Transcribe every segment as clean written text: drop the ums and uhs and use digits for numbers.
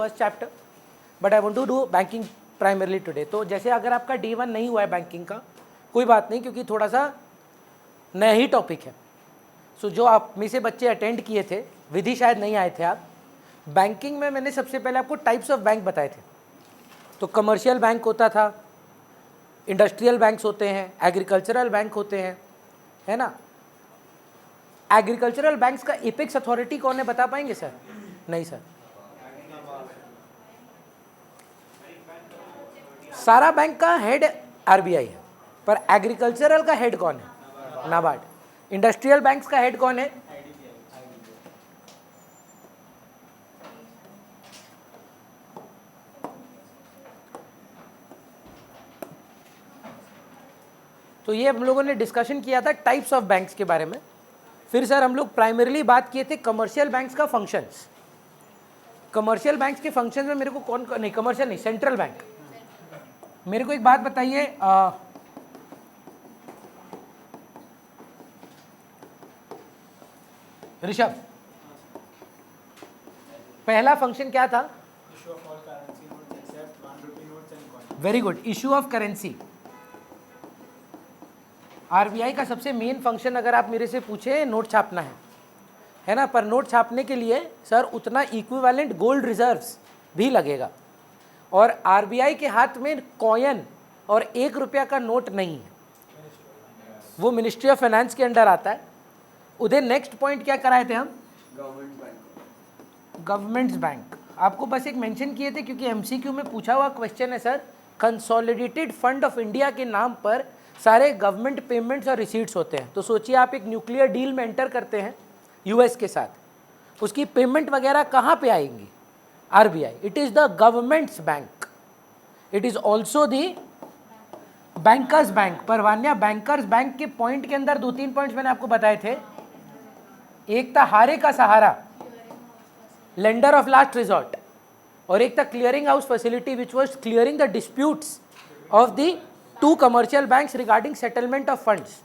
First chapter but I want to do banking primarily today. तो जैसे अगर आपका D1 नहीं हुआ है बैंकिंग का, कोई बात नहीं, क्योंकि थोड़ा सा नया ही टॉपिक है। सो जो आप में से बच्चे अटेंड किए थे, विधि शायद नहीं आए थे आप, बैंकिंग में मैंने सबसे पहले आपको टाइप्स ऑफ बैंक बताए थे। तो कमर्शियल बैंक होता था, इंडस्ट्रियल बैंक्स होते हैं, एग्रीकल्चरल बैंक होते हैं, है ना। एग्रीकल्चरल बैंक्स का एपेक्स अथॉरिटी कौन है, बता पाएंगे सर? नहीं सर। सारा बैंक का हेड आरबीआई है, पर एग्रीकल्चरल का हेड कौन है? नाबार्ड। इंडस्ट्रियल बैंक्स का हेड कौन है? तो ये हम लोगों ने डिस्कशन किया था टाइप्स ऑफ बैंक्स के बारे में। फिर सर हम लोग प्राइमरीली बात किए थे कमर्शियल बैंक्स का फंक्शंस। कमर्शियल बैंक्स के फंक्शंस में मेरे को कौन नहीं, कमर्शियल नहीं, सेंट्रल बैंक। मेरे को एक बात बताइए, ऋषभ, पहला फंक्शन क्या था? Very good, issue of currency. RBI का सबसे मेन फंक्शन अगर आप मेरे से पूछे, नोट छापना है ना। पर नोट छापने के लिए सर उतना इक्विवेलेंट गोल्ड रिजर्व्स भी लगेगा, और आरबीआई के हाथ में कॉइन और 1 रुपया का नोट नहीं है, वो मिनिस्ट्री ऑफ फाइनेंस के अंडर आता है। उधर नेक्स्ट पॉइंट क्या कराए थे हम? Governments bank. आपको बस एक मेंशन किए थे क्योंकि एमसीक्यू में पूछा हुआ क्वेश्चन है sir, consolidated fund of India के नाम पर सारे गवर्नमेंट पेमेंट्स और रिसीट्स होते हैं। तो सोचिए आप एक न्यूक्लियर डील में एंटर करते हैं यूएस के साथ, उसकी पेमेंट वगैरह कहाँ पे आएंगी? RBI. It is the governments bank, it is also the bankers bank. पर वान्या, बैंकर्स बैंक के पॉइंट के अंदर 2-3 पॉइंट्स मैंने आपको बताए थे। एक था हारे का सहारा, लेंडर ऑफ लास्ट रिजॉर्ट, और एक था clearing house facility which was clearing the disputes of the 2 commercial banks regarding settlement of funds.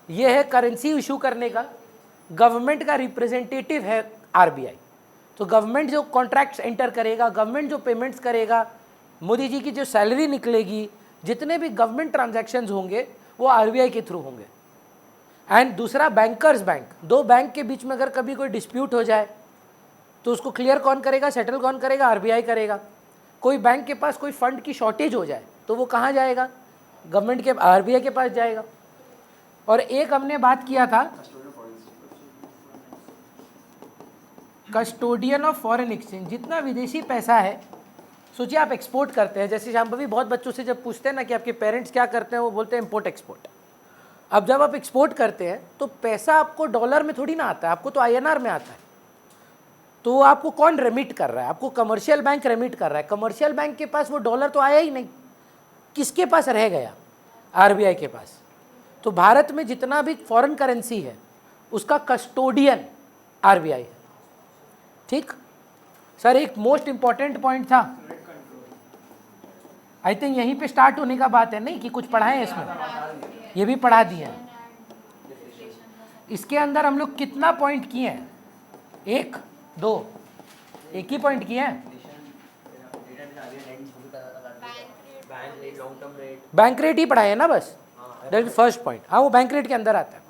ये है करेंसी इशू करने का। गवर्नमेंट का रिप्रेजेंटेटिव है आरबीआई। तो गवर्नमेंट जो कॉन्ट्रैक्ट्स एंटर करेगा, गवर्नमेंट जो पेमेंट्स करेगा, मोदी जी की जो सैलरी निकलेगी, जितने भी गवर्नमेंट ट्रांजैक्शंस होंगे वो आरबीआई के थ्रू होंगे। एंड दूसरा बैंकर्स बैंक, 2 बैंक के बीच में अगर कभी कोई डिस्प्यूट हो जाए तो उसको क्लियर कौन करेगा, सेटल कौन करेगा? आरबीआई करेगा। कोई बैंक के पास कोई फंड की शॉर्टेज हो जाए तो वो कहाँ जाएगा? गवर्नमेंट के, आरबीआई के पास जाएगा। और एक हमने बात किया था कस्टोडियन ऑफ फॉरेन एक्सचेंज। जितना विदेशी पैसा है, सोचिए आप एक्सपोर्ट करते हैं, जैसे शाम भी बहुत बच्चों से जब पूछते हैं ना कि आपके पेरेंट्स क्या करते हैं, वो बोलते हैं इम्पोर्ट एक्सपोर्ट। अब जब आप एक्सपोर्ट करते हैं तो पैसा आपको डॉलर में थोड़ी ना आता है, आपको तो आईएनआर में आता है। तो आपको कौन रेमिट कर रहा है? आपको कमर्शियल बैंक रेमिट कर रहा है। कमर्शियल बैंक के पास वो डॉलर तो आया ही नहीं, किसके पास रह गया? आरबीआई के पास। तो भारत में जितना भी फॉरेन करेंसी है उसका कस्टोडियन आरबीआई है। ठीक सर, एक मोस्ट इंपॉर्टेंट पॉइंट था, आई थिंक यहीं पे स्टार्ट होने का बात है, नहीं कि कुछ पढ़ाएं इसमें, ये भी पढ़ा दिए हैं। इसके अंदर हम लोग कितना पॉइंट किए हैं? 1, 2, एक ही पॉइंट किए हैं। बैंक रेट ही पढ़ाए है ना बस, दैट इज फर्स्ट पॉइंट। हाँ, वो बैंक रेट के अंदर आता है।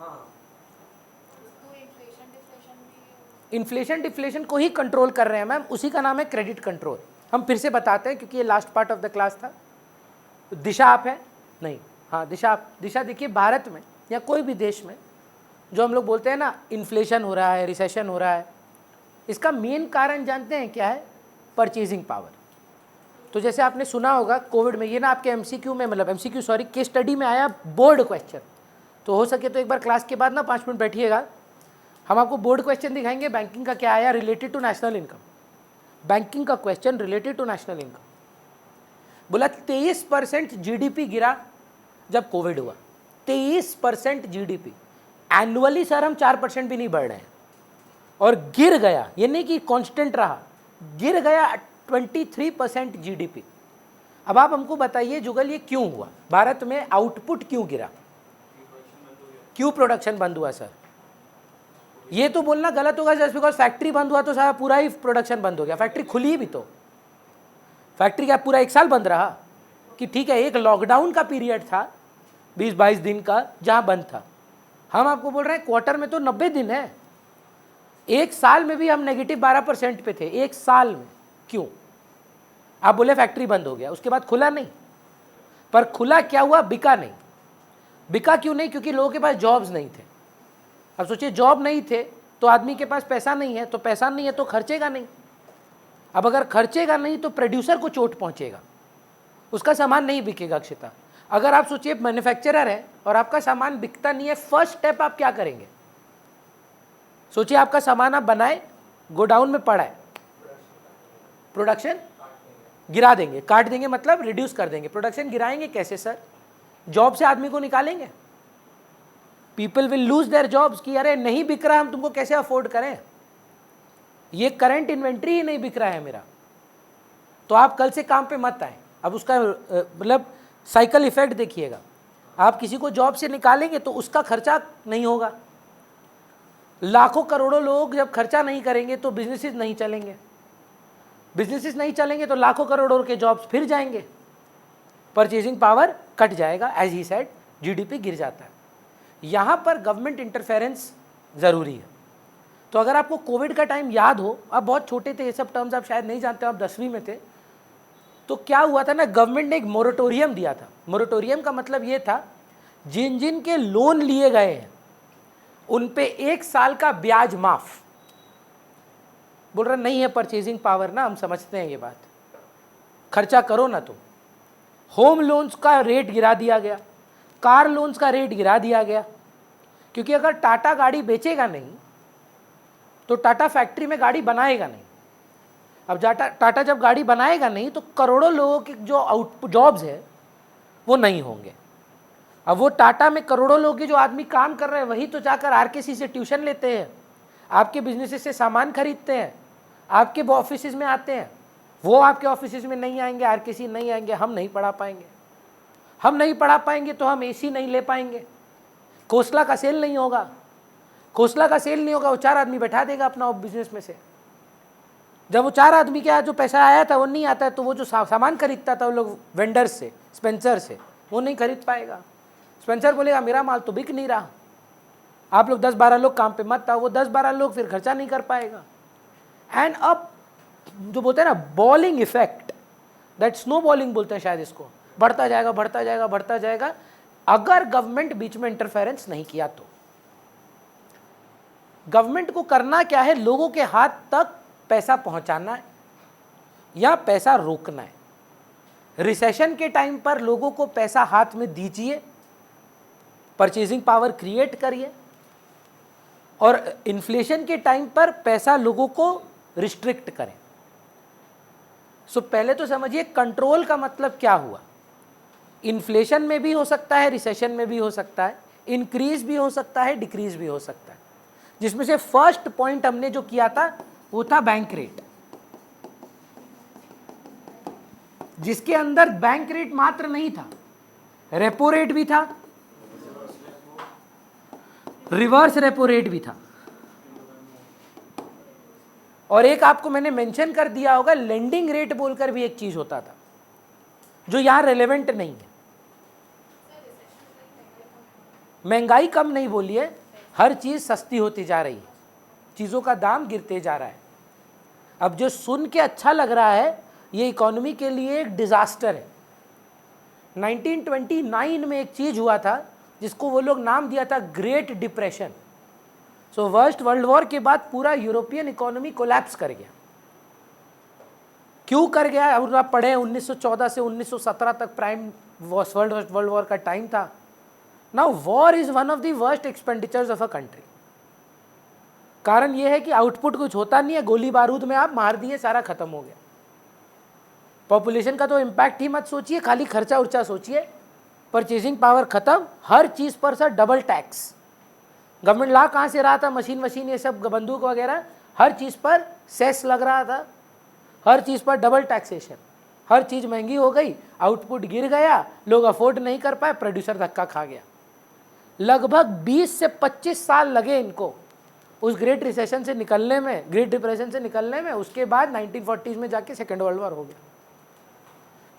इन्फ्लेशन डिफ्लेशन को ही कंट्रोल कर रहे हैं मैम, उसी का नाम है क्रेडिट कंट्रोल। हम फिर से बताते हैं क्योंकि ये last part of the class था। दिशा आप है नहीं? हाँ, दिशा देखिए, भारत में या कोई भी देश में जो हम लोग बोलते हैं ना इन्फ्लेशन हो रहा है, रिसेशन हो रहा है, इसका मेन कारण जानते हैं क्या है? Purchasing power. तो जैसे आपने सुना होगा कोविड में, ये ना आपके एमसीक्यू में, मतलब एमसीक्यू सॉरी, केस स्टडी में आया बोर्ड क्वेश्चन। तो हो सके तो एक बार क्लास के बाद ना 5 मिनट बैठिएगा, हम आपको बोर्ड क्वेश्चन दिखाएंगे बैंकिंग का क्या आया related to national income. Banking का question related to national income. बोला 23% जीडीपी गिरा जब कोविड हुआ। 23% जीडीपी। एनुअली सर हम 4% भी नहीं बढ़ रहे हैं, और गिर गया, ये नहीं कि कांस्टेंट रहा, गिर गया 23% जीडीपी। अब आप हमको बताइए जुगल, ये क्यों हुआ? भारत में आउटपुट क्यों गिरा? क्यों प्रोडक्शन बंद हुआ सर? ये तो बोलना गलत होगा जस्ट बिकॉज फैक्ट्री बंद हुआ तो सारा पूरा ही प्रोडक्शन बंद हो गया। फैक्ट्री खुली भी तो फैक्ट्री क्या पूरा 1 साल बंद रहा? कि ठीक है एक लॉकडाउन का पीरियड था 20-22 दिन का जहां बंद था। हम आपको बोल रहे हैं क्वार्टर में तो 90 दिन है, 1 साल में भी हम -12% पे थे 1 साल में। क्यों? आप बोले फैक्ट्री बंद हो गया, उसके बाद खुला नहीं, पर खुला क्या हुआ? बिका नहीं। बिका क्यों नहीं? क्योंकि लोगों के पास जॉब्स नहीं थे। अब सोचिए जॉब नहीं थे तो आदमी के पास पैसा नहीं है, तो पैसा नहीं है तो खर्चेगा नहीं। अब अगर खर्चेगा नहीं तो प्रोड्यूसर को चोट पहुंचेगा, उसका सामान नहीं बिकेगा। अक्षिता, अगर आप सोचिए मैन्युफैक्चरर है और आपका सामान बिकता नहीं है, फर्स्ट स्टेप आप क्या करेंगे? सोचिए आपका सामान आप बनाए, गोडाउन में पड़ा है, प्रोडक्शन गिरा देंगे, काट देंगे, मतलब रिड्यूस कर देंगे। प्रोडक्शन गिराएंगे कैसे सर? जॉब से आदमी को निकालेंगे, people will lose their jobs कि अरे नहीं बिक रहा, हम तुमको कैसे अफोर्ड करें, ये करंट इन्वेंट्री ही नहीं बिक रहा है मेरा, तो आप कल से काम पे मत आए। अब उसका मतलब साइकिल इफेक्ट देखिएगा, आप किसी को जॉब से निकालेंगे तो उसका खर्चा नहीं होगा। लाखों करोड़ों लोग जब खर्चा नहीं करेंगे तो बिजनेसेस नहीं चलेंगे, बिजनेसेस नहीं चलेंगे तो लाखों करोड़ों के जॉब्स फिर जाएंगे, परचेजिंग पावर कट जाएगा, एज ही सेड जीडीपी गिर जाता है। यहाँ पर गवर्नमेंट इंटरफेरेंस ज़रूरी है। तो अगर आपको कोविड का टाइम याद हो, आप बहुत छोटे थे, ये सब टर्म्स आप शायद नहीं जानते, आप 10वीं में थे, तो क्या हुआ था ना, गवर्नमेंट ने एक मोरेटोरियम दिया था। मोरेटोरियम का मतलब ये था जिन जिन के लोन लिए गए हैं उन पे 1 साल का ब्याज माफ। बोल रहा नहीं है परचेजिंग पावर ना, हम समझते हैं ये बात, खर्चा करो ना तुम। होम लोन्स का रेट गिरा दिया गया, कार लोन्स का रेट गिरा दिया गया, क्योंकि अगर टाटा गाड़ी बेचेगा नहीं तो टाटा फैक्ट्री में गाड़ी बनाएगा नहीं। अब टाटा जब गाड़ी बनाएगा नहीं तो करोड़ों लोगों के जो आउट जॉब्स है वो नहीं होंगे। अब वो टाटा में करोड़ों लोग के जो आदमी काम कर रहे हैं वही तो जाकर आरकेसी से ट्यूशन लेते हैं, आपके बिजनेस से सामान खरीदते हैं, आपके ऑफिस में आते हैं। वो आपके ऑफिस में नहीं आएंगे, आरकेसी नहीं आएंगे, हम नहीं पढ़ा पाएंगे। हम नहीं पढ़ा पाएंगे तो हम एसी नहीं ले पाएंगे, खोसला का सेल नहीं होगा। खोसला का सेल नहीं होगा, वो 4 आदमी बैठा देगा अपना बिजनेस में से। जब वो 4 आदमी के यहाँ जो पैसा आया था वो नहीं आता है तो वो जो सामान खरीदता था वो लोग वेंडर्स से, स्पेंसर से, वो नहीं खरीद पाएगा। स्पेंसर बोलेगा मेरा माल तो बिक नहीं रहा, आप लोग 10-12 लोग काम पे मत आओ। वो 10-12 लोग फिर खर्चा नहीं कर पाएगा। एंड अब जो बोलते हैं ना bowling effect, that snow bowling बोलते हैं शायद इसको, बढ़ता जाएगा बढ़ता जाएगा बढ़ता जाएगा अगर गवर्नमेंट बीच में इंटरफेरेंस नहीं किया तो। गवर्नमेंट को करना क्या है? लोगों के हाथ तक पैसा पहुंचाना है या पैसा रोकना है। रिसेशन के टाइम पर लोगों को पैसा हाथ में दीजिए, परचेजिंग पावर क्रिएट करिए, और इन्फ्लेशन के टाइम पर पैसा लोगों को रिस्ट्रिक्ट करें। सो पहले तो समझिए कंट्रोल का मतलब क्या हुआ। इन्फ्लेशन में भी हो सकता है, रिसेशन में भी हो सकता है, इंक्रीज भी हो सकता है, डिक्रीज भी हो सकता है। जिसमें से फर्स्ट पॉइंट हमने जो किया था वो था बैंक रेट, जिसके अंदर बैंक रेट मात्र नहीं था, रेपो रेट भी था, रिवर्स रेपो रेट भी था, और एक आपको मैंने मेंशन कर दिया होगा लेंडिंग रेट बोलकर भी एक चीज होता था जो यहां रेलेवेंट नहीं है। महंगाई कम नहीं बोलिए, हर चीज सस्ती होती जा रही है, चीजों का दाम गिरते जा रहा है। अब जो सुन के अच्छा लग रहा है ये इकोनॉमी के लिए एक डिजास्टर है। 1929 में एक चीज हुआ था जिसको वो लोग नाम दिया था great depression. So first world war के बाद पूरा यूरोपियन इकोनॉमी कोलैप्स कर गया। क्यों कर गया? अब आप पढ़े 1914 से 1917 तक प्राइम वर्ल्ड वॉर का टाइम था। Now war is one of the worst expenditures of a country. कारण यह है कि आउटपुट कुछ होता नहीं है, गोली बारूद में आप मार दिए, सारा खत्म हो गया। पॉपुलेशन का तो इम्पैक्ट ही मत सोचिए, खाली खर्चा उर्चा सोचिए, परचेजिंग पावर खत्म, हर चीज पर सर डबल टैक्स। गवर्नमेंट ला कहाँ से रहा था? मशीन ये सब बंदूक वगैरह, हर चीज पर सेस लग रहा था, हर चीज पर डबल टैक्सेशन, हर चीज महंगी हो गई, आउटपुट गिर गया, लोग अफोर्ड नहीं कर पाए, प्रोड्यूसर धक्का खा गया। लगभग 20 से 25 साल लगे इनको उस ग्रेट रिसेशन से निकलने में, ग्रेट डिप्रेशन से निकलने में, उसके बाद 1940s में जाके सेकेंड वर्ल्ड वॉर हो गया।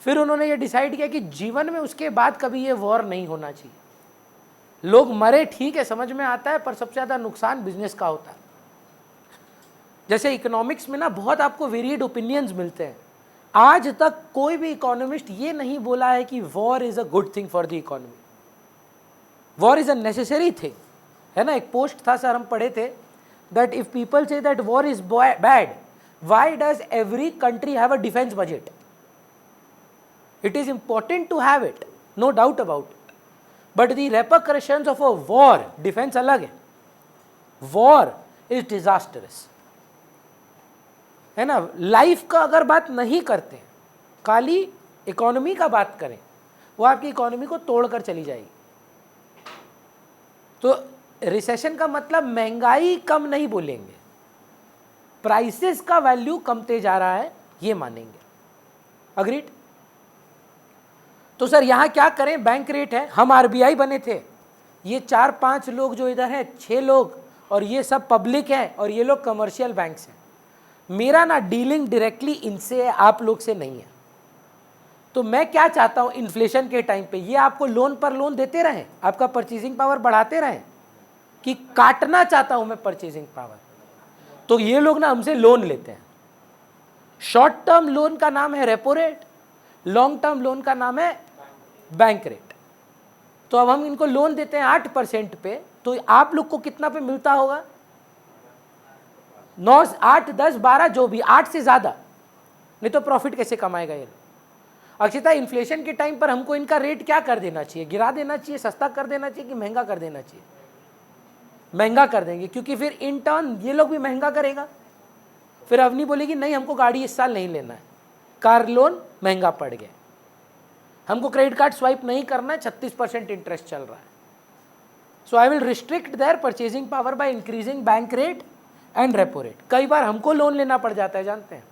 फिर उन्होंने ये डिसाइड किया कि जीवन में उसके बाद कभी ये वॉर नहीं होना चाहिए। लोग मरे ठीक है, समझ में आता है, पर सबसे ज़्यादा नुकसान बिजनेस का होता है। जैसे इकोनॉमिक्स में ना बहुत आपको वेरिएड ओपिनियंस मिलते हैं। आज तक कोई भी इकोनॉमिस्ट ये नहीं बोला है कि war is a good thing for the economy. War is a necessary thing, है ना। एक पोस्ट था सर, हम पढ़े थे, that if people say that war is bad, why does every country have a defence budget? It is important to have it, no doubt about it, but the repercussions of a war, defence अलग है, war is disastrous, है ना। Life का अगर बात नहीं करते हैं, खाली इकोनॉमी का बात करें, वो आपकी इकोनॉमी को तोड़कर चली जाएगी। तो रिसेशन का मतलब महंगाई कम नहीं बोलेंगे, प्राइसेस का वैल्यू कमते जा रहा है ये मानेंगे। अग्रीड? तो सर यहां क्या करें? बैंक रेट है, हम आरबीआई बने थे, ये 4-5 लोग जो इधर हैं, 6 लोग, और ये सब पब्लिक है, और ये लोग कमर्शियल बैंक्स हैं। मेरा ना डीलिंग डायरेक्टली इनसे है, आप लोग से नहीं है। तो मैं क्या चाहता हूं, इन्फ्लेशन के टाइम पे ये आपको लोन पर लोन देते रहें, आपका परचेजिंग पावर बढ़ाते रहें, कि काटना चाहता हूं मैं परचेजिंग पावर? तो ये लोग ना हमसे लोन लेते हैं। शॉर्ट टर्म लोन का नाम है repo rate, long term loan का नाम है बैंक रेट। तो अब हम इनको लोन देते हैं 8% पे, तो आप लोग को कितना पे मिलता होगा? 9, 8, 10, 12, जो भी, 8 से ज़्यादा, नहीं तो प्रॉफिट कैसे कमाएगा ये? अक्षिता, इन्फ्लेशन के टाइम पर हमको इनका रेट क्या कर देना चाहिए? गिरा देना चाहिए, सस्ता कर देना चाहिए, कि महंगा कर देना चाहिए? महंगा कर देंगे, क्योंकि फिर इन टर्न ये लोग भी महंगा करेगा। फिर अवनी बोलेगी नहीं हमको गाड़ी इस साल नहीं लेना है, कार लोन महंगा पड़ गया, हमको क्रेडिट कार्ड स्वाइप नहीं करना है, 36% इंटरेस्ट चल रहा है। So I will restrict their purchasing power by increasing bank rate and repo rate. कई बार हमको लोन लेना पड़ जाता है, जानते हैं,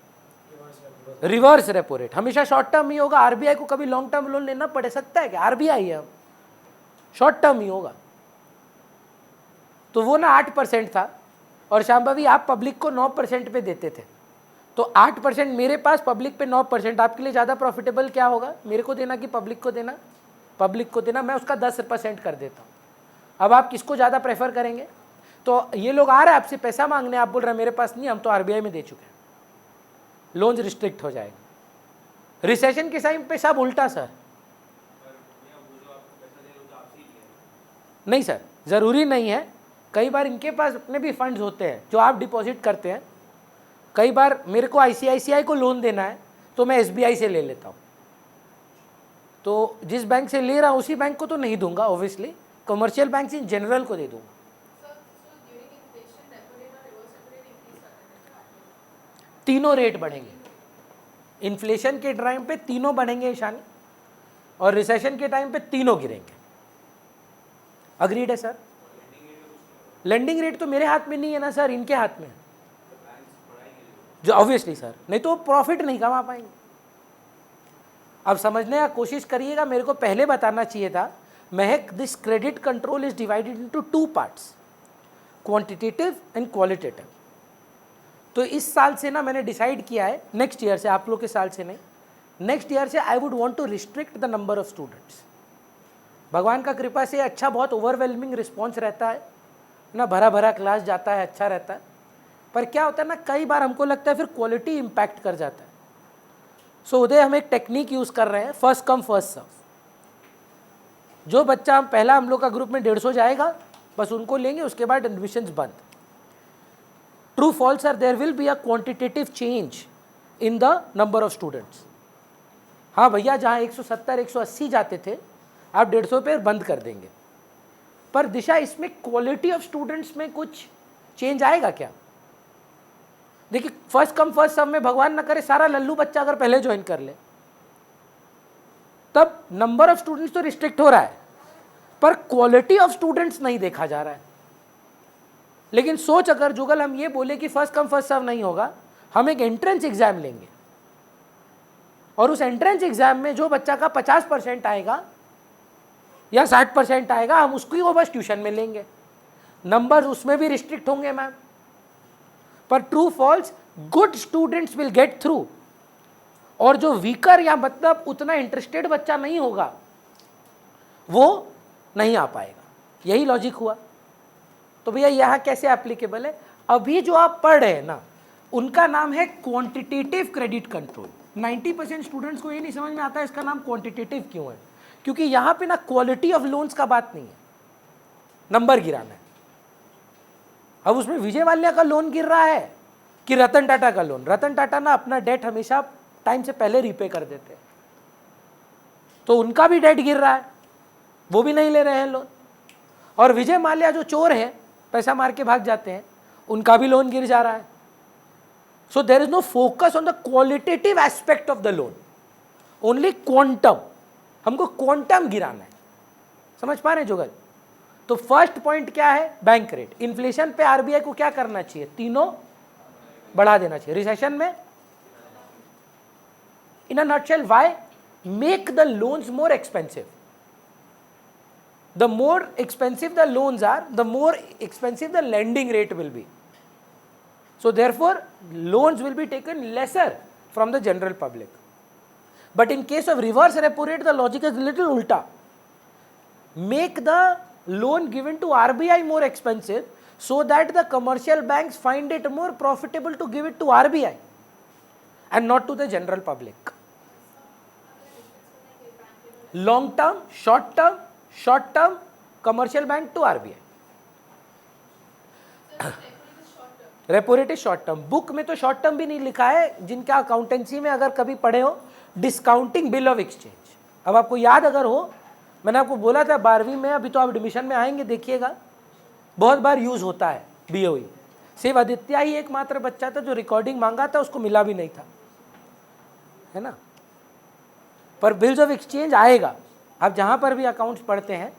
रिवर्स रेपो रेट। हमेशा शॉर्ट टर्म ही होगा, आरबीआई को कभी लॉन्ग टर्म लोन लेना पड़ सकता है क्या? आरबीआई है, शॉर्ट टर्म ही होगा। तो वो ना 8% था, और श्याम भाभी आप पब्लिक को 9% पे देते थे, तो 8% मेरे पास, पब्लिक पे 9%, आपके लिए ज़्यादा प्रॉफिटेबल क्या होगा, मेरे को देना कि पब्लिक को देना? पब्लिक को देना। मैं उसका 10% कर देता हूँ। अब आप किसको ज़्यादा प्रेफर करेंगे? तो ये लोग आ रहे हैं आपसे पैसा मांगने, आप बोल रहे हैं मेरे पास नहीं, हम तो आरबीआई में दे चुके हैं, लोन रिस्ट्रिक्ट हो जाएगा। रिसेशन के टाइम पे सब उल्टा सर। नहीं सर, ज़रूरी नहीं है, कई बार इनके पास अपने भी फंड्स होते हैं जो आप डिपॉजिट करते हैं। कई बार मेरे को आईसीआईसीआई को लोन देना है तो मैं एसबीआई से ले लेता हूँ, तो जिस बैंक से ले रहा हूँ उसी बैंक को तो नहीं दूंगा, obviously commercial bank in general को दे दूंगा। तीनों रेट बढ़ेंगे, इन्फ्लेशन के टाइम पे तीनों बढ़ेंगे ईशानी, और रिसेशन के टाइम पे तीनों गिरेंगे। अग्रीड है सर? लेंडिंग रेट तो मेरे हाथ में नहीं है ना सर, इनके हाथ में है, जो ऑब्वियसली सर, नहीं तो प्रॉफिट नहीं कमा पाएंगे। अब समझने का कोशिश करिएगा, मेरे को पहले बताना चाहिए था। महक, this credit control is divided into 2 parts, quantitative and qualitative. तो इस साल से ना मैंने डिसाइड किया है, नेक्स्ट ईयर से, आप लोग के साल से नहीं, नेक्स्ट ईयर से I would want to restrict the number of students. भगवान का कृपा से अच्छा बहुत ओवरवेलमिंग रिस्पॉन्स रहता है ना, भरा भरा क्लास जाता है, अच्छा रहता है, पर क्या होता है ना, कई बार हमको लगता है फिर क्वालिटी इम्पैक्ट कर जाता है। सो उदय हम एक टेक्निक यूज़ कर रहे हैं, फर्स्ट कम फर्स्ट सर्व। जो बच्चा पहला हम लोग का ग्रुप में 150 जाएगा, बस उनको लेंगे, उसके बाद एडमिशन्स बंद। True false sir, there will be a quantitative change in the number of students. हाँ भैया, जहाँ 170 180 जाते थे, आप 150 पे बंद कर देंगे, पर दिशा इसमें क्वालिटी ऑफ स्टूडेंट्स में कुछ चेंज आएगा क्या? देखिए, फर्स्ट कम फर्स्ट सर्व में भगवान ना करे सारा लल्लू बच्चा अगर पहले ज्वाइन कर ले, तब नंबर ऑफ स्टूडेंट्स तो रिस्ट्रिक्ट हो रहा है, पर क्वालिटी ऑफ स्टूडेंट्स नहीं देखा जा रहा है। लेकिन सोच, अगर जुगल हम ये बोले कि फर्स्ट कम फर्स्ट सर्व नहीं होगा, हम एक एंट्रेंस एग्जाम लेंगे, और उस एंट्रेंस एग्जाम में जो बच्चा का 50% आएगा या 60% आएगा, हम उसको ही वो बस ट्यूशन में लेंगे। नंबर्स उसमें भी रिस्ट्रिक्ट होंगे मैम। पर true false, good students will get through, और जो वीकर या मतलब उतना इंटरेस्टेड बच्चा नहीं होगा वो नहीं आ पाएगा। यही लॉजिक हुआ। तो भैया यहाँ कैसे एप्लीकेबल है? अभी जो आप पढ़ रहे हैं ना, उनका नाम है क्वांटिटेटिव क्रेडिट कंट्रोल। 90% स्टूडेंट्स को ये नहीं समझ में आता है इसका नाम क्वांटिटेटिव क्यों है, क्योंकि यहाँ पे ना क्वालिटी ऑफ लोन्स का बात नहीं है, नंबर गिराना है। अब उसमें विजय माल्या का लोन गिर रहा है कि रतन टाटा का लोन? रतन टाटा ना अपना डेट हमेशा टाइम से पहले रीपे कर देते हैं, तो उनका भी डेट गिर रहा है, वो भी नहीं ले रहे हैं लोन। और विजय माल्या जो चोर है, पैसा मार के भाग जाते हैं, उनका भी लोन गिर जा रहा है। So there is no focus on the qualitative aspect of the loan, only quantum. हमको क्वांटम गिराना है। समझ पा रहे हैं जुगल? तो फर्स्ट पॉइंट क्या है? Bank rate. इन्फ्लेशन पे आरबीआई को क्या करना चाहिए? तीनों बढ़ा देना चाहिए। रिसेशन में in a nutshell why? Make the loans more expensive. The more expensive the loans are, the more expensive the lending rate will be. So therefore, loans will be taken lesser from the general public. But in case of reverse repo rate, the logic is little ulta. Make the loan given to RBI more expensive so that the commercial banks find it more profitable to give it to RBI and not to the general public. Long term, short term, commercial bank to RBI. Repo rate is short term. Book में तो short term भी नहीं लिखा है, जिनका accountancy में अगर कभी पढ़े हो, डिस्काउंटिंग बिल ऑफ एक्सचेंज। अब आपको याद अगर हो, मैंने आपको बोला था 12वीं में, अभी तो आप एडमिशन में आएंगे देखिएगा, बहुत बार यूज होता है बीओई। सिर्फ आदित्य ही एकमात्र बच्चा था जो रिकॉर्डिंग मांगा था, उसको मिला भी नहीं था, है ना। पर बिल्स ऑफ एक्सचेंज आएगा। आप जहाँ पर भी अकाउंट्स पढ़ते हैं,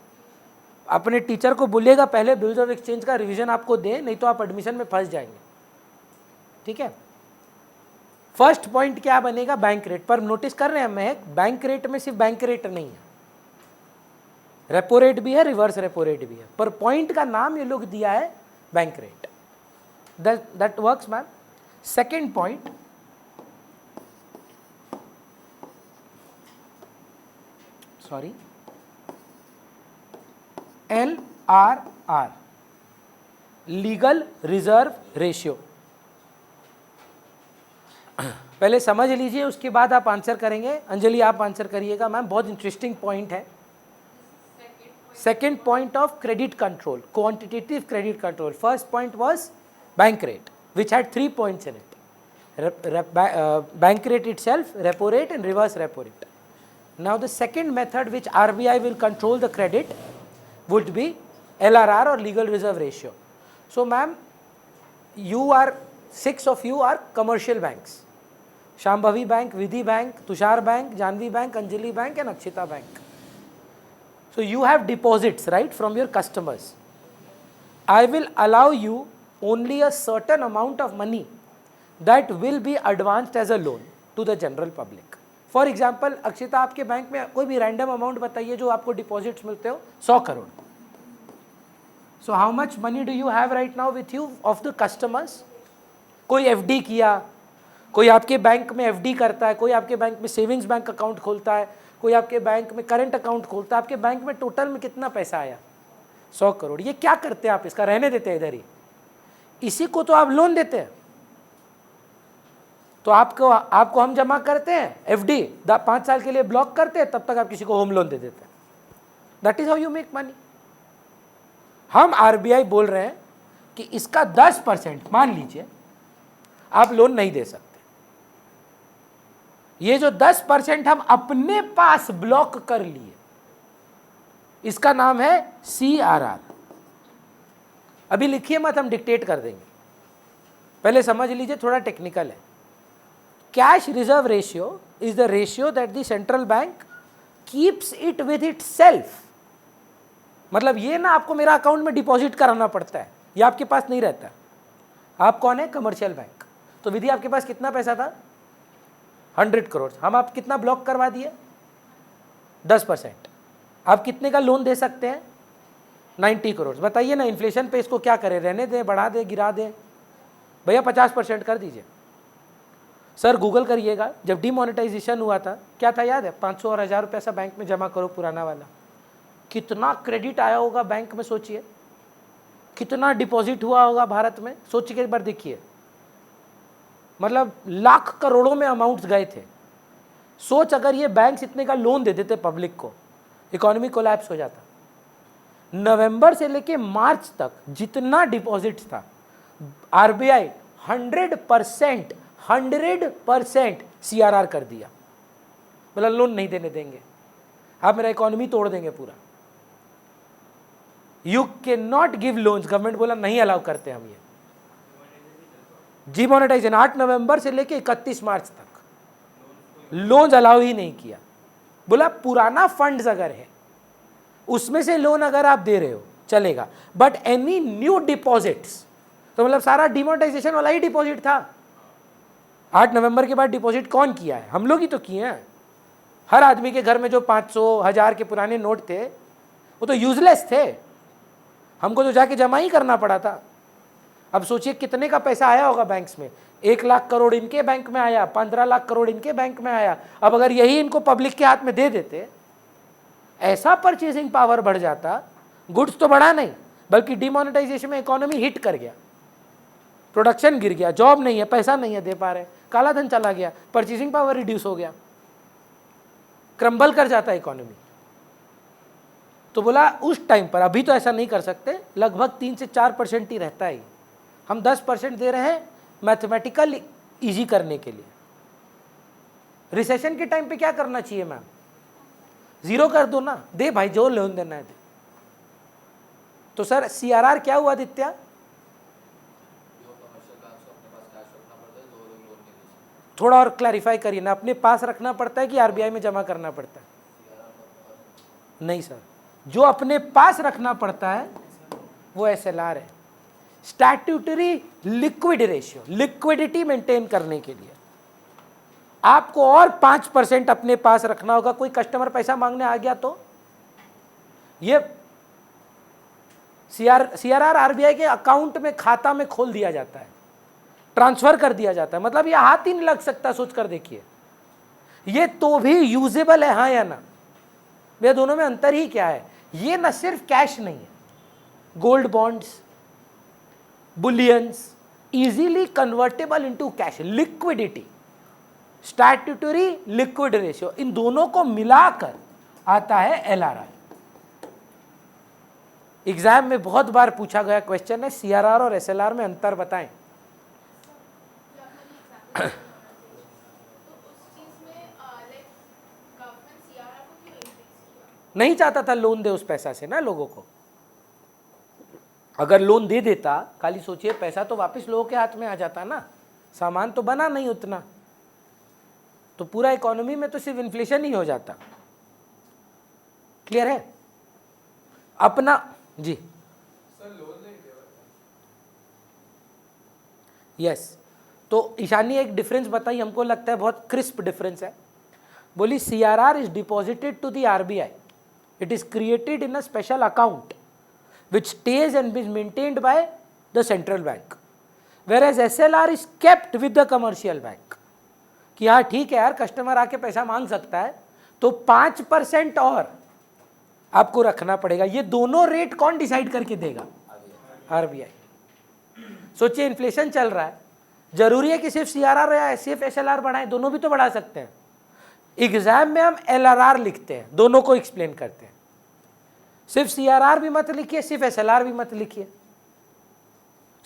अपने टीचर को बोलिएगा पहले बिल्स ऑफ एक्सचेंज का रिवीजन आपको दे, नहीं तो आप एडमिशन में फंस जाएंगे, ठीक है। फर्स्ट पॉइंट क्या बनेगा? Bank rate. पर नोटिस कर रहे हैं महक, बैंक रेट में सिर्फ बैंक रेट नहीं है, रेपो रेट भी है, रिवर्स रेपो रेट भी है, पर पॉइंट का नाम ये लोग दिया है bank rate. That works ma'am. Second point, sorry, LRR, legal reserve ratio. पहले समझ लीजिए, उसके बाद आप आंसर करेंगे। अंजलि आप आंसर करिएगा मैम, बहुत इंटरेस्टिंग पॉइंट है। Second point of credit control, quantitative credit control. First point was bank rate, which had 3 points in it: bank rate itself, repo rate and reverse repo rate. Now the second method which RBI will control the credit would be LRR or legal reserve ratio. So ma'am, you are 6 of you are commercial banks: Shambhavi Bank, Vidhi Bank, Tushar Bank, Janvi Bank, Anjali Bank and Akshita Bank. So you have deposits, right, from your customers. I will allow you only a certain amount of money that will be advanced as a loan to the general public. For example, Akshita आपके bank में कोई भी random amount बताइए जो आपको deposits मिलते हो, 100 crore. So how much money do you have right now with you of the customers? कोई एफडी किया, कोई आपके बैंक में एफडी करता है, कोई आपके बैंक में सेविंग्स बैंक अकाउंट खोलता है, कोई आपके बैंक में करंट अकाउंट खोलता है। आपके बैंक में टोटल में कितना पैसा आया? 100 करोड़। ये क्या करते हैं आप? इसका रहने देते हैं इधर ही, इसी को तो आप लोन देते हैं। तो आपको हम जमा करते हैं एफडी, 5 साल के लिए ब्लॉक करते हैं, तब तक आप किसी को होम लोन दे देते हैं। That is how you make money. हम आरबीआई बोल रहे हैं कि इसका 10% मान लीजिए आप लोन नहीं दे सकते। ये जो 10% हम अपने पास ब्लॉक कर लिए, इसका नाम है CRR। अभी लिखिए मत, हम डिक्टेट कर देंगे, पहले समझ लीजिए, थोड़ा टेक्निकल है। Cash reserve ratio is the ratio that the central bank keeps it with itself. मतलब ये ना आपको मेरा अकाउंट में डिपॉजिट कराना पड़ता है, ये आपके पास नहीं रहता। आप कौन है? Commercial bank. तो विधि आपके पास कितना पैसा था? 100 करोड़। हम आप कितना ब्लॉक करवा दिए? 10%। आप कितने का लोन दे सकते हैं? 90 करोड़। बताइए ना, इन्फ्लेशन पे इसको क्या करें, रहने दें, बढ़ा दें, गिरा दें? भैया 50% कर दीजिए। सर गूगल करिएगा, जब डीमोनेटाइजेशन हुआ था क्या था याद है? 500 और 1000 रुपये ऐसा बैंक में जमा करो पुराना वाला, कितना क्रेडिट आया होगा बैंक में, सोचिए कितना डिपॉजिट हुआ होगा भारत में, सोच के एक बार देखिए, मतलब लाख करोड़ों में अमाउंट्स गए थे। सोच अगर ये बैंक्स इतने का लोन दे देते पब्लिक को, इकोनॉमी कोलैप्स हो जाता। नवंबर से लेके मार्च तक जितना डिपॉजिट्स था, आरबीआई 100% सीआरआर कर दिया, मतलब लोन नहीं देने देंगे, आप मेरा इकोनॉमी तोड़ देंगे पूरा, you can not give loans. Government बोला नहीं अलाउ करते हम ये डीमोनेटाइजेशन। 8 नवंबर से लेके 31 मार्च तक लोन्स अलाउ ही नहीं किया, बोला पुराना फंड्स अगर है उसमें से लोन अगर आप दे रहे हो चलेगा, बट एनी न्यू डिपॉजिट्स, तो मतलब सारा डिमोनेटाइजेशन वाला ही डिपॉजिट था। 8 नवंबर के बाद डिपॉजिट कौन किया है? हम लोग ही तो किए हैं। हर आदमी के घर में जो 500 1000 के पुराने नोट थे वो तो यूजलेस थे, हमको तो जाके जमा ही करना पड़ा था। अब सोचिए कितने का पैसा आया होगा बैंक्स में, 1 लाख करोड़ इनके बैंक में आया, 15 लाख करोड़ इनके बैंक में आया। अब अगर यही इनको पब्लिक के हाथ में दे देते, ऐसा परचेसिंग पावर बढ़ जाता, गुड्स तो बढ़ा नहीं बल्कि डिमोनेटाइजेशन में इकोनॉमी हिट कर गया, प्रोडक्शन गिर गया, जॉब नहीं है, पैसा नहीं है दे पा रहे, काला धन चला गया, परचेसिंग पावर रिड्यूस हो गया, क्रम्बल कर जाता है इकोनॉमी। तो बोला उस टाइम पर, अभी तो ऐसा नहीं कर सकते, लगभग 3 से 4% ही रहता है, हम 10% दे रहे हैं मैथमेटिकल इजी करने के लिए। रिसेशन के टाइम पे क्या करना चाहिए मैम? 0 कर दो ना, दे भाई जो लोन देना है दे। तो सर सीआरआर क्या हुआ आदित्य? थोड़ा और क्लैरिफाई करिए ना, अपने पास रखना पड़ता है कि आरबीआई में जमा करना पड़ता है? नहीं सर, जो अपने पास रखना पड़ता है वो एसएलआर है, statutory liquid ratio, liquidity maintain करने के लिए आपको और 5% अपने पास रखना होगा। कोई कस्टमर पैसा मांगने आ गया तो ये सीआरआर आरबीआई के अकाउंट में, खाता में खोल दिया जाता है, ट्रांसफर कर दिया जाता है, मतलब ये हाथ ही नहीं लग सकता। सोच कर देखिए, ये तो भी यूजेबल है हाँ या ना? वे दोनों में अंतर ही क्या है? ये न सिर्फ कैश नहीं है, gold bonds, bullions, easily convertible into cash, liquidity, statutory liquid ratio, इन दोनों को मिलाकर आता है एलआरआर। एग्जाम में बहुत बार पूछा गया क्वेश्चन है, सीआरआर और एसएलआर में अंतर बताएं। नहीं चाहता था लोन दे उस पैसा से ना लोगों को, अगर लोन दे देता, खाली सोचिए पैसा तो वापस लोगों के हाथ में आ जाता ना, सामान तो बना नहीं उतना, तो पूरा इकोनॉमी में तो सिर्फ इन्फ्लेशन ही हो जाता। क्लियर है? अपना जी सर लोन नहीं यस। तो ईशानी एक डिफरेंस बताई, हमको लगता है बहुत क्रिस्प डिफरेंस है। बोली CRR is deposited to the RBI, it is created in a special account which stays and is maintained by the central bank, whereas SLR is kept with the commercial bank। कि हाँ ठीक है यार, customer आके पैसा मांग सकता है तो 5% और आपको रखना पड़ेगा। ये दोनों रेट कौन डिसाइड करके देगा? आरबीआई। सोचिए इन्फ्लेशन चल रहा है, जरूरी है कि सिर्फ सीआरआर या सिर्फ एसएलआर बढ़ाएं? दोनों भी तो बढ़ा सकते हैं। एग्जाम में हम एलआरआर लिखते हैं, दोनों को एक्सप्लेन करते हैं, सिर्फ सीआरआर भी मत लिखिए, सिर्फ एसएलआर भी मत लिखिए।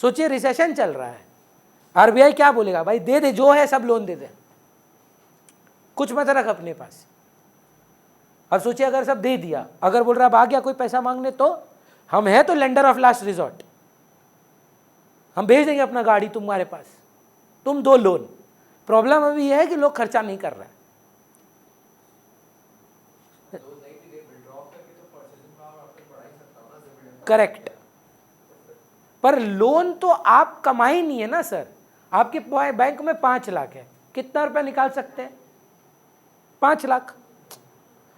सोचिए रिसेशन चल रहा है, आरबीआई क्या बोलेगा? भाई दे दे, जो है सब लोन दे दे, कुछ मत रख अपने पास। अब सोचिए अगर सब दे दिया, अगर बोल रहा अब आ गया कोई पैसा मांगने, तो हम है तो लेंडर ऑफ लास्ट रिजॉर्ट, हम भेज देंगे अपना गाड़ी तुम्हारे पास, तुम दो लोन। प्रॉब्लम अभी यह है कि लोग खर्चा नहीं कर रहे हैं। करेक्ट, पर लोन तो आप कमाई नहीं है ना सर। आपके बैंक में 5 लाख है, कितना रुपया निकाल सकते हैं? 5 लाख।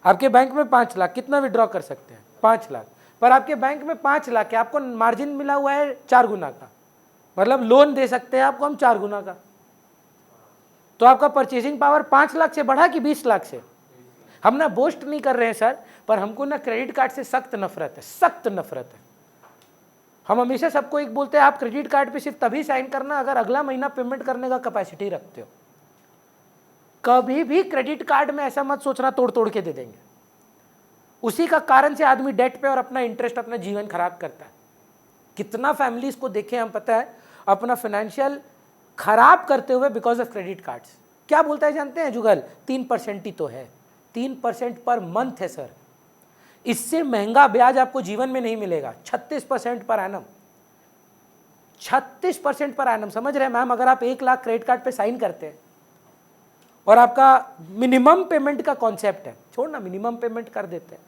आपके बैंक में 5 लाख, कितना विड्रॉ कर सकते हैं? 5 लाख। पर आपके बैंक में 5 लाख है, आपको मार्जिन मिला हुआ है 4 गुना का, मतलब लोन दे सकते हैं आपको हम 4 गुना का। तो आपका परचेसिंग पावर 5 लाख से बढ़ा कि 20 लाख से? हम ना बोस्ट नहीं कर रहे हैं सर, पर हमको ना क्रेडिट कार्ड से सख्त नफरत है, सख्त नफरत है। हम हमेशा सबको एक बोलते हैं, आप क्रेडिट कार्ड पे सिर्फ तभी साइन करना अगर अगला महीना पेमेंट करने का कैपेसिटी रखते हो। कभी भी क्रेडिट कार्ड में ऐसा मत सोचना तोड़ तोड़ के दे देंगे। उसी का कारण से आदमी डेट पे और अपना इंटरेस्ट, अपना जीवन खराब करता है। कितना फैमिलीज को देखे हम, पता है, अपना फाइनेंशियल खराब करते हुए बिकॉज ऑफ क्रेडिट कार्ड्स। क्या बोलता है जानते हैं जुगल? 3% ही तो है, 3% पर मंथ है सर। इससे महंगा ब्याज आपको जीवन में नहीं मिलेगा। 36% पर एनम, 36% पर एनम। समझ रहे हैं मैम? अगर आप 1 लाख क्रेडिट कार्ड पे साइन करते हैं और आपका मिनिमम पेमेंट का कॉन्सेप्ट है, छोड़ना मिनिमम पेमेंट कर देते हैं,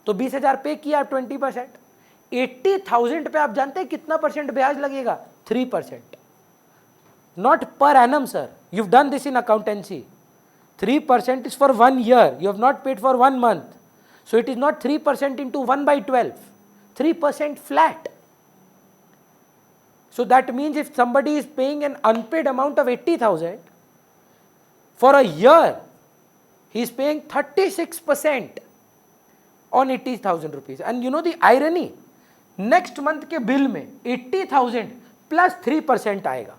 तो 20,000 पे किया आप 20%, 80,000 पे आप जानते हैं कितना परसेंट ब्याज लगेगा? 3%। Not per annum sir, you have done this in accountancy. 3% is for 1 year, you have not paid for 1 month, so it is not 3% into 1/12, 3% flat. So that means if somebody is paying an unpaid amount of 80,000 for a year, he is paying 36% on 80,000 rupees. And you know the irony, next month के bill में 80,000 plus 3% आएगा।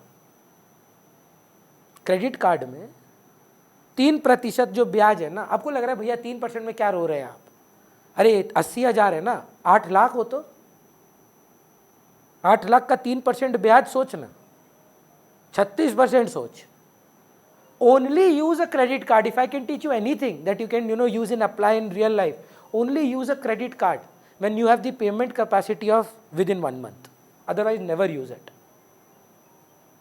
Credit card में 3% जो ब्याज है ना, आपको लग रहा है भैया 3% में क्या रो रहे हैं आप? अरे 80,000 है ना, 8 लाख हो तो 8 लाख का 3% ब्याज सोचना, 36% सोच। Only use a credit card. If I can teach you anything that you can use in apply in real life, only use a credit card when you have the payment capacity of with in 1 month, otherwise never use it.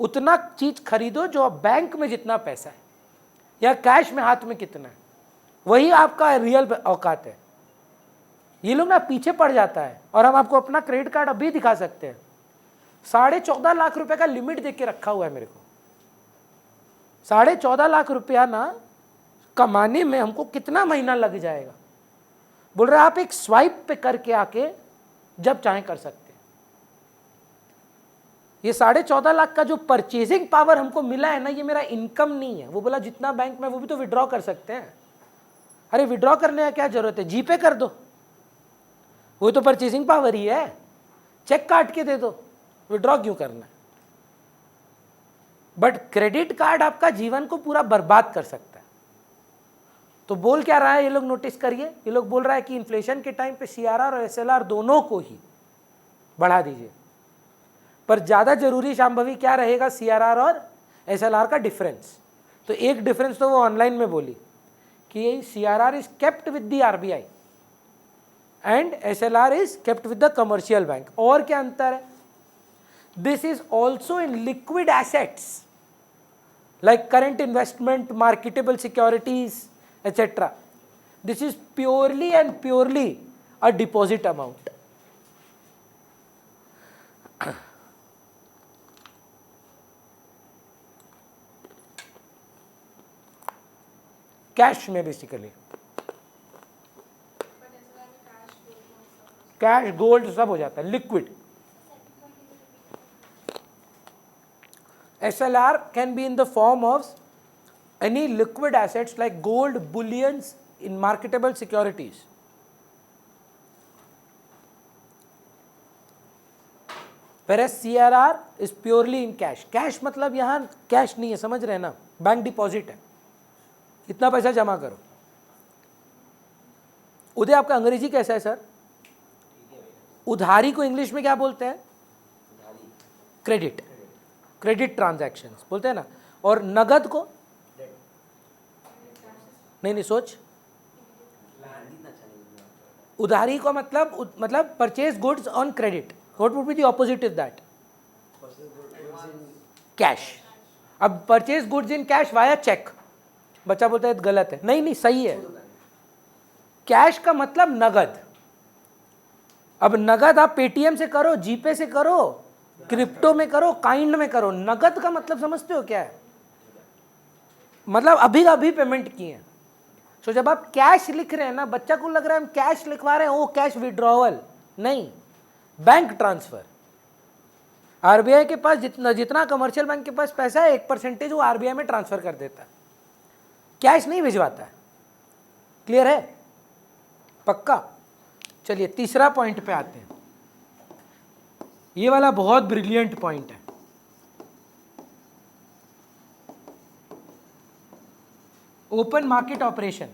उतना चीज खरीदो जो bank में जितना पैसा है या cash में हाथ में कितना है, वही आपका रियल औकात है। ये लोग ना पीछे पड़ जाता है। और हम आपको अपना क्रेडिट कार्ड अभी दिखा सकते हैं, 14.5 लाख रुपए का लिमिट दे के रखा हुआ है मेरे को। 14.5 लाख रुपया ना कमाने में हमको कितना महीना लग जाएगा? बोल रहे आप एक स्वाइप पे करके आके जब चाहे कर सकते हैं। ये 14.5 लाख का जो परचेजिंग पावर हमको मिला है ना, ये मेरा इनकम नहीं है। वो बोला जितना बैंक में वो भी तो विड्रॉ कर सकते हैं। अरे विड्रॉ करने का क्या जरूरत है, जीपे कर दो, वो तो परचेजिंग पावर ही है। चेक काट के दे दो, विड्रॉ क्यों करना है? बट क्रेडिट कार्ड आपका जीवन को पूरा बर्बाद कर सकता है। तो बोल क्या रहा है ये लोग, नोटिस करिए, ये लोग बोल रहा है कि इन्फ्लेशन के टाइम पे सीआरआर और एसएलआर दोनों को ही बढ़ा दीजिए। पर ज़्यादा जरूरी शांभवी क्या रहेगा, सीआरआर और एसएलआर का डिफरेंस। तो एक डिफरेंस तो वो ऑनलाइन में बोली कि CRR is kept with the RBI and SLR is kept with the commercial bank. और क्या अंतर है? This is also in liquid assets like current investment, marketable securities etc. This is purely and purely a deposit amount. Cash में basically cash gold सब हो जाता है, liquid. SLR can be in the form of any liquid assets like gold, bullions in marketable securities. Whereas CRR is purely in cash. Cash मतलब यहाँ cash नहीं है, समझ रहे हैं ना, बैंक डिपॉजिट है, इतना पैसा जमा करो। उदय आपका अंग्रेजी कैसा है सर? उधारी को इंग्लिश में क्या बोलते हैं? क्रेडिट, क्रेडिट ट्रांजैक्शंस बोलते हैं ना। और नगद को नहीं सोच, उधारी का मतलब purchase goods on credit. What would be the opposite is that? Cash. अब purchase goods in cash via cheque, बच्चा बोलता है गलत है, नहीं सही है। कैश का मतलब नगद। अब नगद आप पेटीएम से करो, जीपे से करो, क्रिप्टो में करो, काइंड में करो। नगद का मतलब समझते हो क्या है? मतलब अभी पेमेंट किए हैं। जब आप कैश लिख रहे हैं ना, बच्चा को लग रहा है हम कैश लिखवा रहे हैं, वो कैश विड्रॉवल, नहीं, बैंक ट्रांसफर। आरबीआई के पास जितना कमर्शियल बैंक के पास पैसा है 1% वो आरबीआई में ट्रांसफर कर देता है, कैश नहीं भिजवाता है। क्लियर है? पक्का? चलिए तीसरा पॉइंट पे आते हैं। ये वाला बहुत ब्रिलियंट पॉइंट है। Open market operation.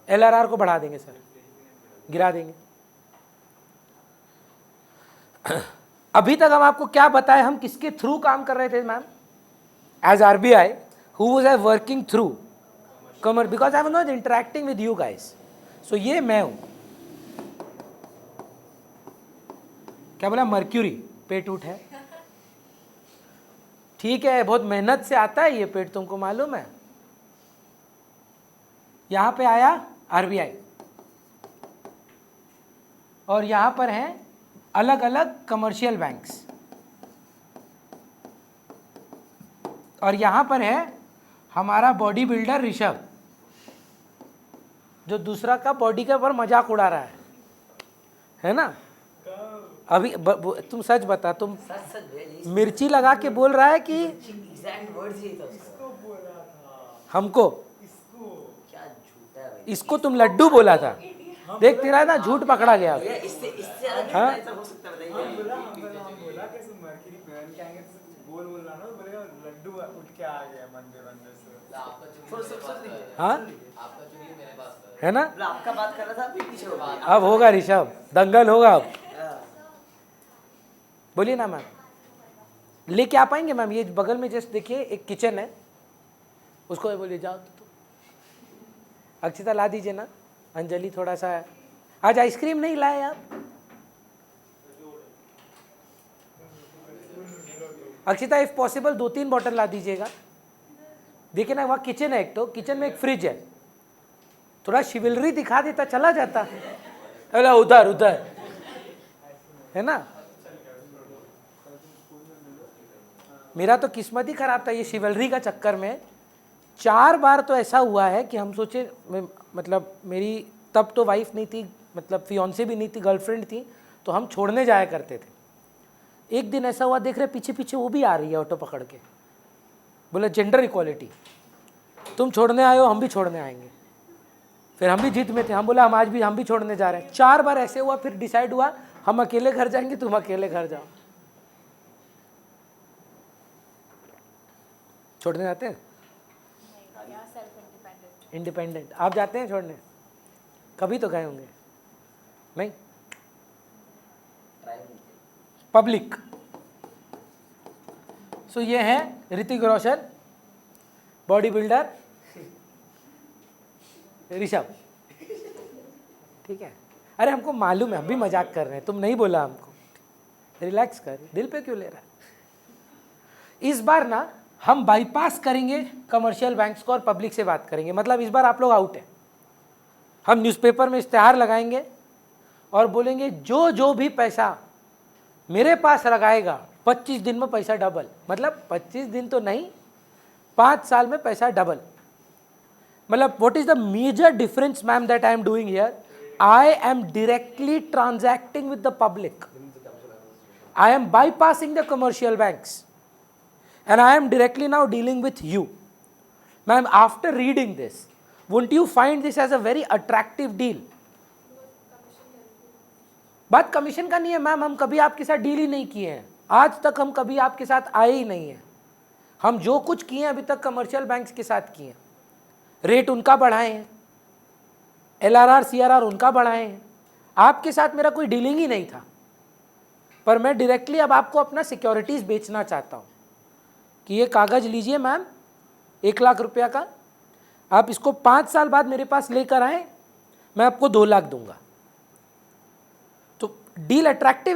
एलआरआर को बढ़ा देंगे सर, गिरा देंगे। अभी तक हम आपको क्या बताए, हम किसके थ्रू काम कर रहे थे ma'am? As RBI, who was I working through? कमर, because I was not interacting with you guys. So ये मैं हूं। क्या बोला? मर्क्यूरी, पेट उठ है। ठीक है, बहुत मेहनत से आता है ये पेट, तुमको मालूम है। यहां पे आया आरबीआई, और यहां पर हैं अलग अलग कमर्शियल बैंक्स, और यहां पर है हमारा बॉडी बिल्डर ऋषभ, जो दूसरा का बॉडी के ऊपर मजाक उड़ा रहा है ना? अभी तुम सच बता, तुम मिर्ची लगा के बोल रहा है कि हमको? इसको तुम लड्डू बोला था। देख तेरा ना झूठ पकड़ा गया। हाँ? हाँ है ना? आपका बात कर रहा था, पीछे हो गया। अब होगा ऋषभ, दंगल होगा अब। बोलिए ना मैम, लेके आ पाएंगे मैम? ये बगल में जस्ट देखिए एक किचन है, उसको बोलिए जाओ तो। अक्षिता ला दीजिए ना। अंजलि थोड़ा सा है। आज आइसक्रीम नहीं लाए आप? अक्षिता इफ पॉसिबल 2-3 बॉटल ला दीजिएगा। देखिए ना, वहाँ किचन है एक, तो किचन में एक फ्रिज है, थोड़ा शिवलरी दिखा देता चला जाता। अरे उधर उधर है ना। मेरा तो किस्मत ही खराब था ये शिवलरी का चक्कर में। 4 बार तो ऐसा हुआ है कि हम सोचे, मतलब मेरी तब तो वाइफ नहीं थी, मतलब फियांसे भी नहीं थी, गर्लफ्रेंड थी, तो हम छोड़ने जाया करते थे। एक दिन ऐसा हुआ, देख रहे पीछे पीछे वो भी आ रही है ऑटो पकड़ के। बोला जेंडर इक्वालिटी, तुम छोड़ने आए हो, हम भी छोड़ने आएंगे। फिर हम भी जिद में थे, हम बोला हम आज भी हम भी छोड़ने जा रहे हैं। 4 बार ऐसे हुआ, फिर डिसाइड हुआ हम अकेले घर जाएंगे, तुम अकेले घर जाओ। छोड़ने जाते हैं? इंडिपेंडेंट। आप जाते हैं छोड़ने? कभी तो गए होंगे? नहीं? पब्लिक। सो ये है ऋतिक रोशन, बॉडी बिल्डर ऋषभ। ठीक है? अरे हमको मालूम है, हम भी मजाक कर रहे हैं, तुम नहीं बोला हमको। रिलैक्स कर, दिल पे क्यों ले रहा है? इस बार ना हम बाईपास करेंगे कमर्शियल बैंक्स को और पब्लिक से बात करेंगे। मतलब इस बार आप लोग आउट है। हम न्यूज़पेपर में इश्तेहार लगाएंगे और बोलेंगे जो जो भी पैसा मेरे पास लगाएगा 25 दिन में पैसा डबल। मतलब 25 दिन तो नहीं, 5 साल में पैसा डबल। मतलब what is the major difference ma'am that I am doing here? I am directly transacting with the public. I am bypassing the commercial banks and I am directly now dealing with you. Ma'am, after reading this, won't you find this as a very attractive deal? बात commission का नहीं है ma'am, हम कभी आपके साथ deal ही नहीं किए हैं। आज तक हम कभी आपके साथ आए ही नहीं हैं। हम जो कुछ किए हैं अभी तक कमर्शियल बैंक्स के साथ किए हैं। रेट उनका बढ़ाए हैं, एलआरआर सीआरआर उनका बढ़ाए हैं। आपके साथ मेरा कोई डीलिंग ही नहीं था। पर मैं डायरेक्टली अब आपको अपना सिक्योरिटीज़ बेचना चाहता हूँ कि ये कागज़ लीजिए मैम 1 लाख रुपया का, आप इसको 5 साल बाद मेरे पास लेकर आएँ, मैं आपको 2 लाख दूंगा। तो डील अट्रैक्टिव